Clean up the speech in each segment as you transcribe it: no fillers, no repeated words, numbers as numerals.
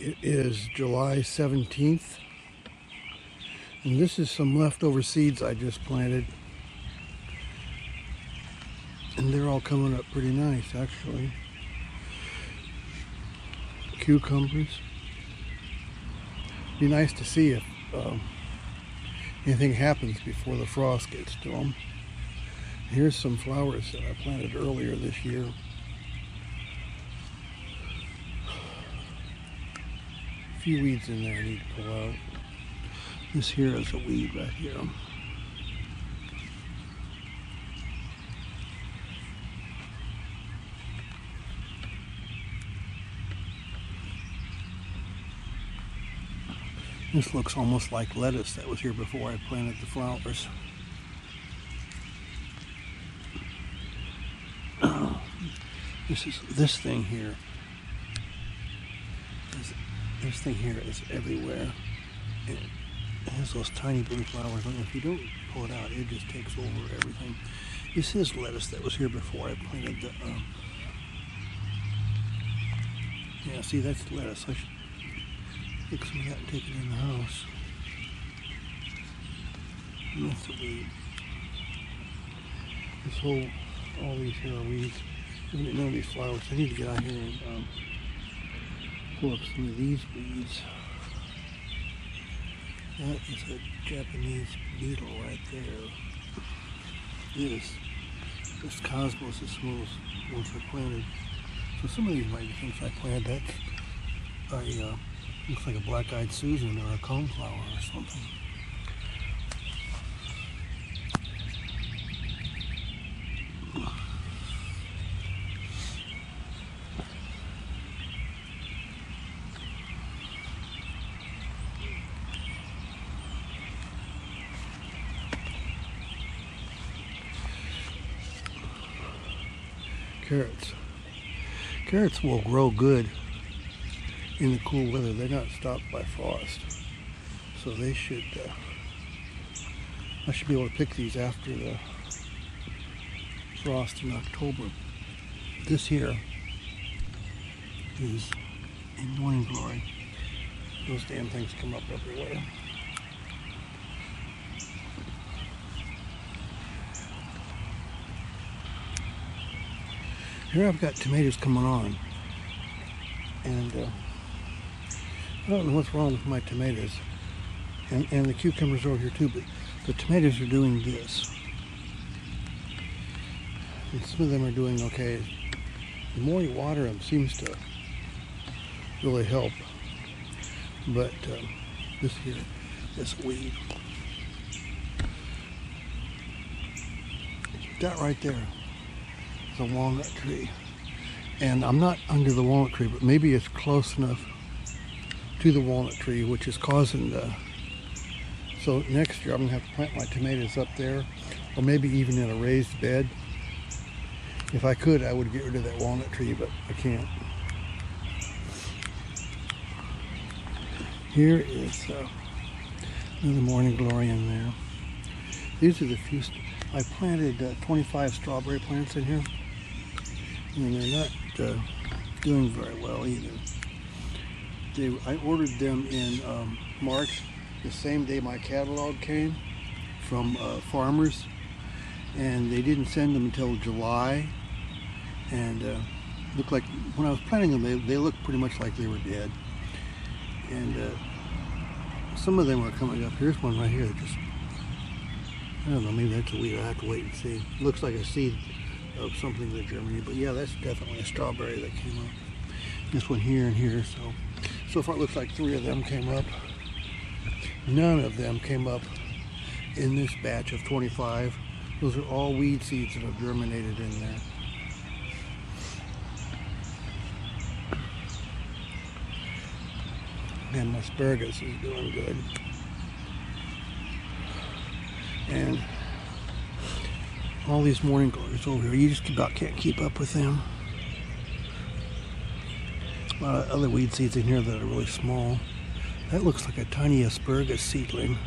It is July 17th, and this is some leftover seeds I just planted, and they're all coming up pretty nice actually. Cucumbers. Be nice to see if anything happens before the frost gets to them. Here's some flowers that I planted earlier this year. A few weeds in there I need to pull out. This here is a weed right here. This looks almost like lettuce that was here before I planted the flowers. This thing here. This thing here is everywhere. It has those tiny blue flowers. And if you don't pull it out, it just takes over everything. This is lettuce that was here before I planted the. Yeah, see, that's lettuce. I should pick some of that and take it in the house. And that's a weed. All these here are weeds. I didn't know these flowers. I need to get out here and pull up some of these weeds. That is a Japanese beetle right there. This cosmos is some of those ones I planted. So some of these might be things I planted. That's looks like a black-eyed Susan or a coneflower or something. Carrots will grow good in the cool weather. They're not stopped by frost, so they should. I should be able to pick these after the frost in October. This here is a morning glory. Those damn things come up everywhere. Here I've got tomatoes coming on, and I don't know what's wrong with my tomatoes, and the cucumbers are over here too, but the tomatoes are doing this, and some of them are doing okay. The more you water them seems to really help, but this here, this weed, that right there, a walnut tree, and I'm not under the walnut tree, but maybe it's close enough to the walnut tree, which is causing the. So next year I'm gonna have to plant my tomatoes up there, or maybe even in a raised bed. If I could, I would get rid of that walnut tree, but I can't. Here is another morning glory in there. These are the few. I planted 25 strawberry plants in here, and they're not doing very well either. I ordered them in March, the same day my catalog came from farmers, and they didn't send them until July, and looked like, when I was planting them, they looked pretty much like they were dead. And some of them are coming up. Here's one right here that just, I don't know, maybe that's a weed. I have to wait and see. It looks like a seed of something that germinated, but yeah, that's definitely a strawberry that came up. This one here and here, so far it looks like 3 of them came up. None of them came up in this batch of 25. Those are all weed seeds that have germinated in there. And my asparagus is doing good. And all these morning glories over here, you just about can't keep up with them. A lot of other weed seeds in here that are really small. That looks like a tiny asparagus seedling.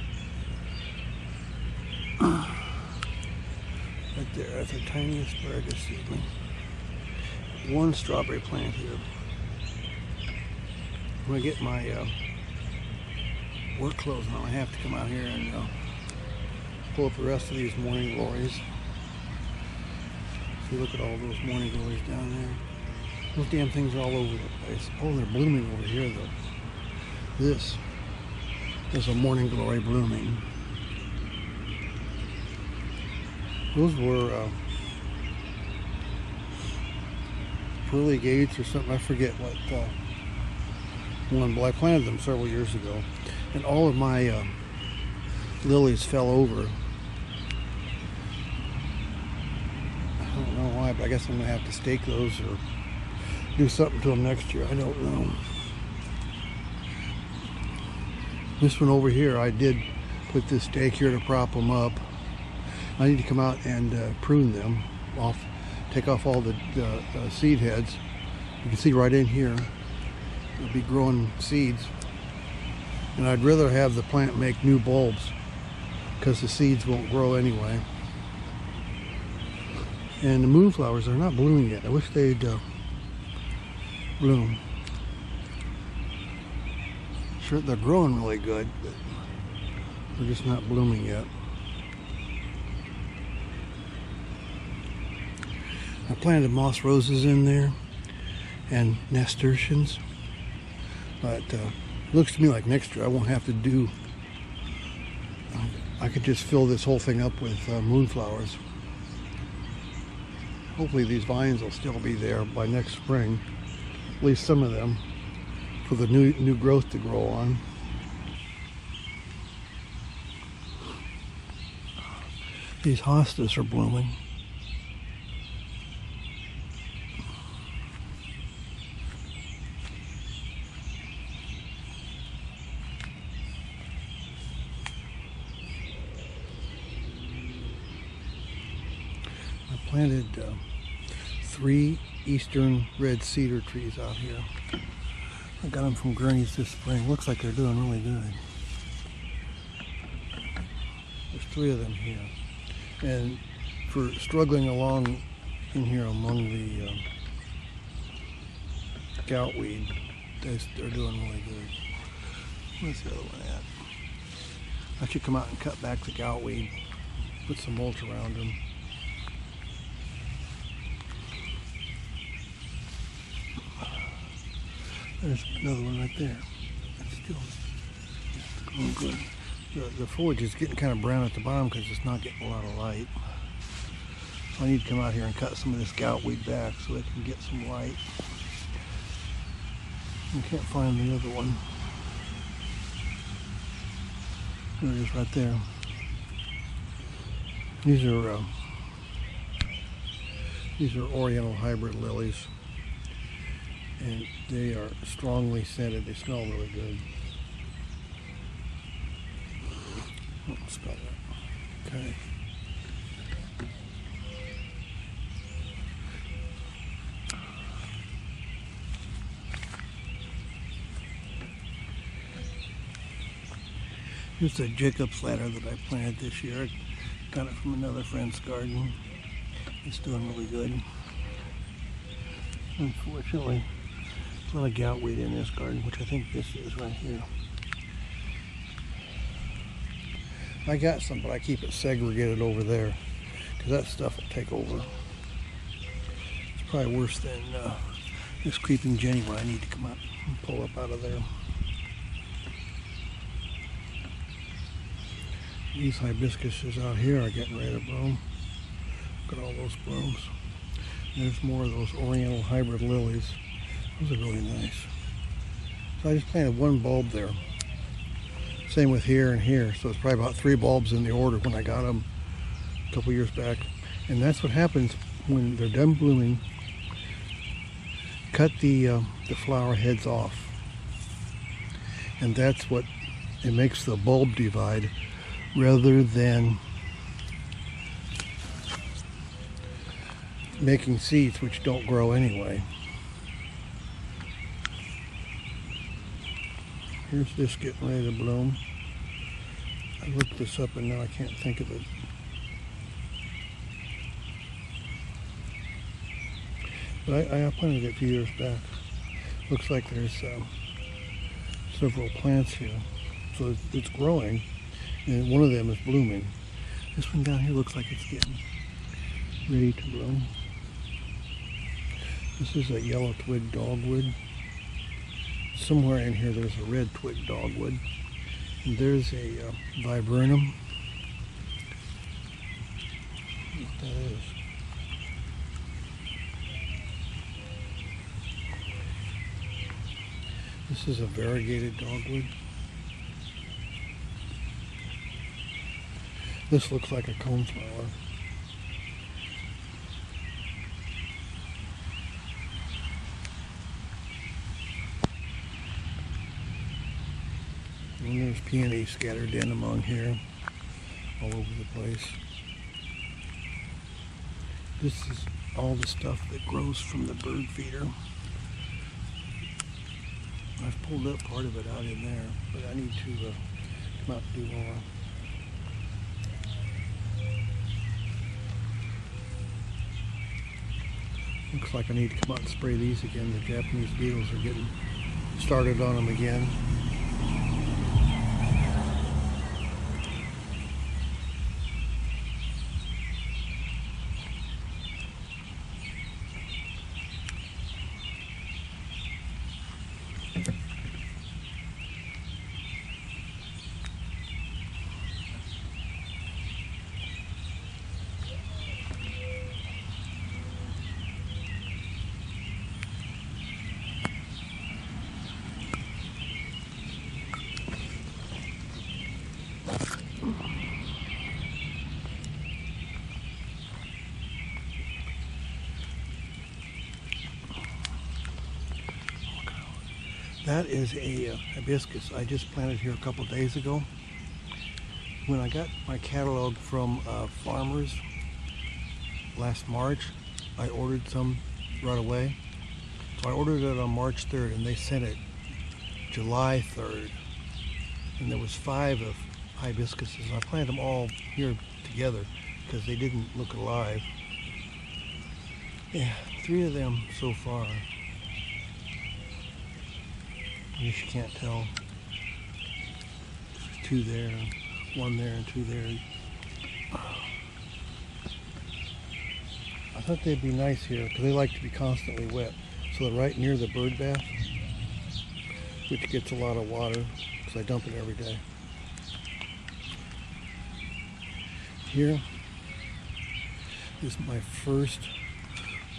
Right there, that's a tiny asparagus seedling. One strawberry plant here. when I get my work clothes on, I have to come out here and pull up the rest of these morning glories. See, look at all those morning glories down there. Those damn things are all over the place. Oh, they're blooming over here though. This is a morning glory blooming. Those were pearly gates or something. I forget what one, but I planted them several years ago, and all of my lilies fell over. I don't know why, but I guess I'm gonna have to stake those or do something to them next year. I don't know. This one over here, I did put this stake here to prop them up. I need to come out and prune them off, take off all the seed heads. You can see right in here, it'll be growing seeds. And I'd rather have the plant make new bulbs because the seeds won't grow anyway. And the moonflowers are not blooming yet. I wish they'd bloom. Sure, they're growing really good, but they're just not blooming yet. I planted moss roses in there and nasturtiums, but looks to me like next year I won't have to do, I could just fill this whole thing up with moonflowers. Hopefully these vines will still be there by next spring, at least some of them, for the new growth to grow on. These hostas are blooming. I planted 3 eastern red cedar trees out here. I got them from Gurney's this spring. Looks like they're doing really good. There's 3 of them here. And for struggling along in here among the goutweed, they're doing really good. Where's the other one at? I should come out and cut back the goutweed, put some mulch around them. There's another one right there. It's still growing good. The foliage is getting kind of brown at the bottom because it's not getting a lot of light. So I need to come out here and cut some of this goutweed back so it can get some light. I can't find the other one. There it is right there. These are oriental hybrid lilies. And they are strongly scented. They smell really good. Oh, smell that. Okay. Here's a Jacob's ladder that I planted this year. I got it from another friend's garden. It's doing really good. Unfortunately, a lot of goutweed in this garden, which I think this is right here. I got some, but I keep it segregated over there because that stuff will take over. It's probably worse than this creeping Jenny one I need to come up and pull up out of there. These hibiscuses out here are getting ready to bloom. Look at all those blooms. There's more of those oriental hybrid lilies. Those are really nice. So I just planted 1 bulb there. Same with here and here. So it's probably about 3 bulbs in the order when I got them a couple years back. And that's what happens when they're done blooming. Cut the flower heads off. And that's what it makes the bulb divide rather than making seeds which don't grow anyway. Here's this getting ready to bloom. I looked this up and now I can't think of it. But I planted it a few years back. Looks like there's several plants here. So it's growing, and one of them is blooming. This one down here looks like it's getting ready to bloom. This is a yellow twig dogwood. Somewhere in here there's a red twig dogwood. And there's a viburnum. What that is. This is a variegated dogwood. This looks like a coneflower. And there's peony scattered in among here, all over the place. This is all the stuff that grows from the bird feeder. I've pulled up part of it out in there, but I need to come out and do more. Looks like I need to come out and spray these again. The Japanese beetles are getting started on them again. That is a hibiscus I just planted here a couple days ago. When I got my catalog from farmers last March, I ordered some right away. So I ordered it on March 3rd and they sent it July 3rd. And there was 5 of hibiscuses. I planted them all here together because they didn't look alive. Yeah, 3 of them so far. I guess you can't tell. There's 2 there, 1 there, and 2 there. I thought they'd be nice here because they like to be constantly wet. So they're right near the bird bath, which gets a lot of water because I dump it every day. Here is my first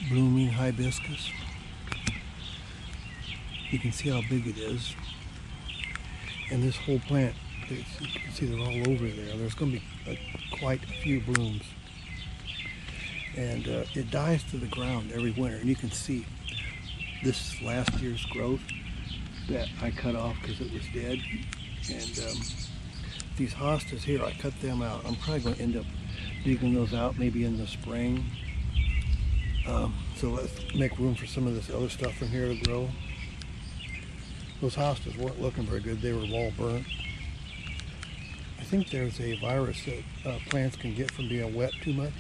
blooming hibiscus. You can see how big it is. And this whole plant, you can see they're all over there. There's going to be quite a few blooms. And it dies to the ground every winter. And you can see this last year's growth that I cut off because it was dead. And these hostas here, I cut them out. I'm probably going to end up digging those out maybe in the spring. So let's make room for some of this other stuff from here to grow. Those hostas weren't looking very good. They were all burnt. I think there's a virus that plants can get from being wet too much,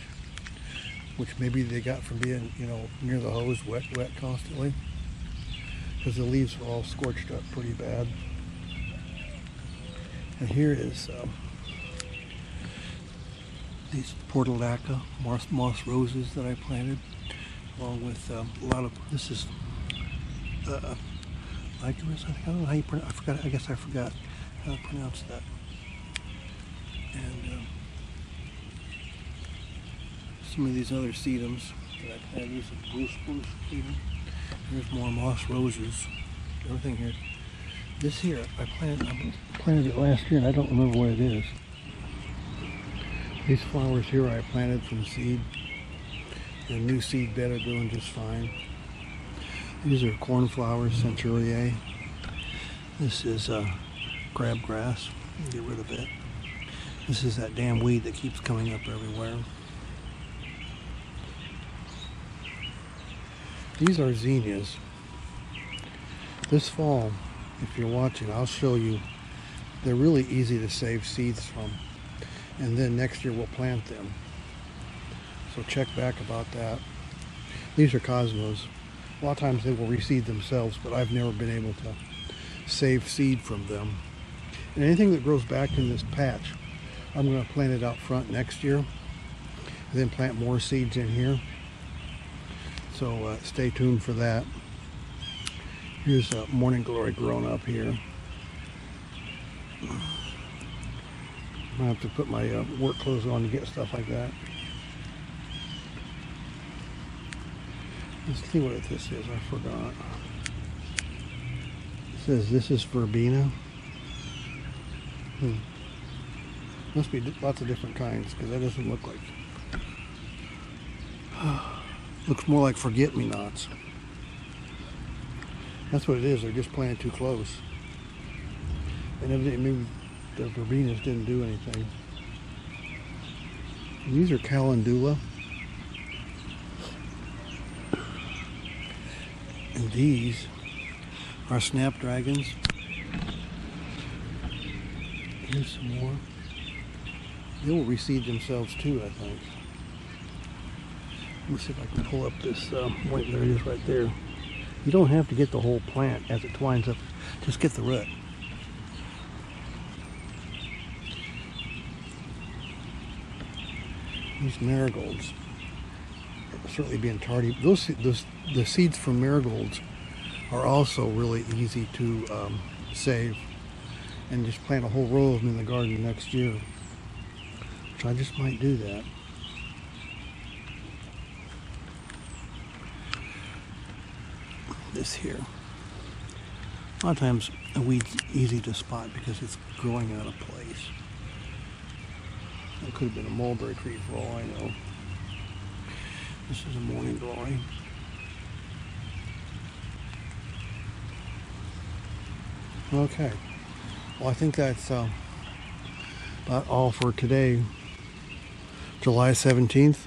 which maybe they got from being, near the hose, wet constantly, because the leaves are all scorched up pretty bad. And here is these portulaca moss roses that I planted, along with a lot of, this is Icarus, I don't know how you pronounce. I guess I forgot how to pronounce that. And some of these other sedums that I planted. These are blue spruce sedum. Here's more moss roses. Everything here. This here I planted it last year, and I don't remember what it is. These flowers here I planted from seed. The new seed bed are doing just fine. These are cornflowers, centuriae. This is crabgrass. Get rid of it. This is that damn weed that keeps coming up everywhere. These are zinnias. This fall, if you're watching, I'll show you. They're really easy to save seeds from. And then next year we'll plant them. So check back about that. These are cosmos. A lot of times they will reseed themselves, but I've never been able to save seed from them. And anything that grows back in this patch, I'm going to plant it out front next year, and then plant more seeds in here. So stay tuned for that. Here's a morning glory growing up here. I have to put my work clothes on to get stuff like that. Let's see what this is. I forgot. It says this is verbena. Must be lots of different kinds, because that doesn't look like. Looks more like forget-me-nots. That's what it is. They're just planted too close. And evidently maybe the verbenas didn't do anything. And these are calendula. And these are snapdragons. Here's some more. They will reseed themselves too, I think. Let me see if I can pull up this point. There it is right there. You don't have to get the whole plant as it twines up. Just get the root. These marigolds are certainly being tardy. The seeds from marigolds are also really easy to save, and just plant a whole row of them in the garden next year, which I just might do that. This here, a lot of times a weed's easy to spot because it's growing out of place. It could have been a mulberry tree for all I know. This is a morning glory. Okay, well, I think that's about all for today, July 17th.